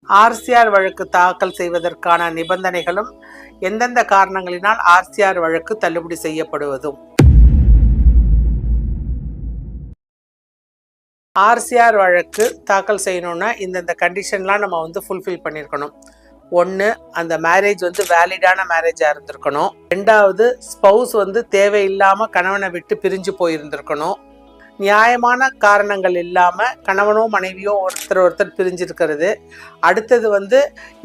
RCR வழக்கு தாக்கல் செய்வதற்கான நிபந்தனைகளும் எந்தெந்த காரணங்களினால் ஆர்சிஆர் வழக்கு தள்ளுபடி செய்யப்படுவதும். ஆர்சிஆர் வழக்கு தாக்கல் செய்யணும்னா இந்தந்த கண்டிஷன்லாம் நம்ம ஃபுல்ஃபில் பண்ணியிருக்கணும். ஒன்று, அந்த மேரேஜ் வேலிடான மேரேஜாக இருந்திருக்கணும். ரெண்டாவது, ஸ்பௌஸ் தேவையில்லாமல் கணவனை விட்டு பிரிஞ்சு போயிருந்திருக்கணும். நியாயமான காரணங்கள் இல்லாமல் கணவனோ மனைவியோ ஒருத்தர் பிரிஞ்சிருக்கிறது. அடுத்தது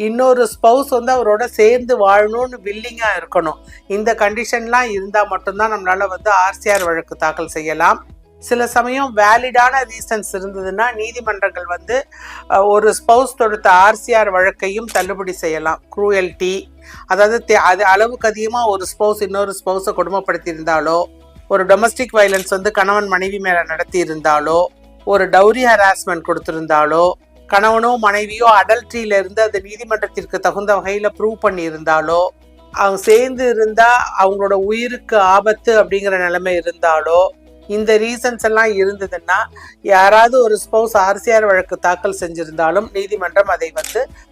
இன்னொரு ஸ்பௌஸ் அவரோட சேர்ந்து வாழணும்னு வில்லிங்காக இருக்கணும். இந்த கண்டிஷன்லாம் இருந்தால் மட்டும்தான் நம்மளால் ஆர்சிஆர் வழக்கு தாக்கல் செய்யலாம். சில சமயம் வேலிடான ரீசன்ஸ் இருந்ததுன்னா நீதிமன்றங்கள் ஒரு ஸ்பௌஸ் தொடுத்த ஆர்சிஆர் வழக்கையும் தள்ளுபடி செய்யலாம். குரூயல்டி, அதாவது அது அளவுக்கு அதிகமாக ஒரு ஸ்பௌஸ் இன்னொரு ஸ்பௌஸை கொடுமைப்படுத்தி இருந்தாலோ, ஒரு டொமஸ்டிக் வயலன்ஸ் கணவன் மனைவி மேலே நடத்தி இருந்தாலோ, ஒரு டவுரி ஹராஸ்மெண்ட் கொடுத்திருந்தாலோ, கணவனோ மனைவியோ அடல்ட்ரியில இருந்து அது நீதிமன்றத்திற்கு தகுந்த வகையில் ப்ரூவ் பண்ணி இருந்தாலோ, அவங்க சேர்ந்து இருந்தால் அவங்களோட உயிருக்கு ஆபத்து அப்படிங்கிற நிலைமை இருந்தாலோ, இந்த ரீசன்ஸ் எல்லாம் இருந்ததுன்னா யாராவது ஒரு ஸ்பௌஸ் ஆர்சிஆர் வழக்கு தாக்கல் செஞ்சிருந்தாலும் நீதிமன்றம் அதை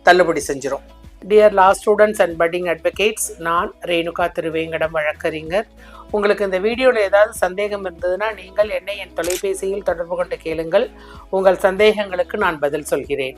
தள்ளுபடி செஞ்சிடும். Dear law students and padding advocates, நான் ரேணுகா திருவேங்கடம் வழக்கறிஞர். உங்களுக்கு இந்த வீடியோவில் ஏதாவது சந்தேகம் இருந்ததுன்னா நீங்கள் என்னை என் தொலைபேசியில் தொடர்பு கொண்டு கேளுங்கள். உங்கள் சந்தேகங்களுக்கு நான் பதில் சொல்கிறேன்.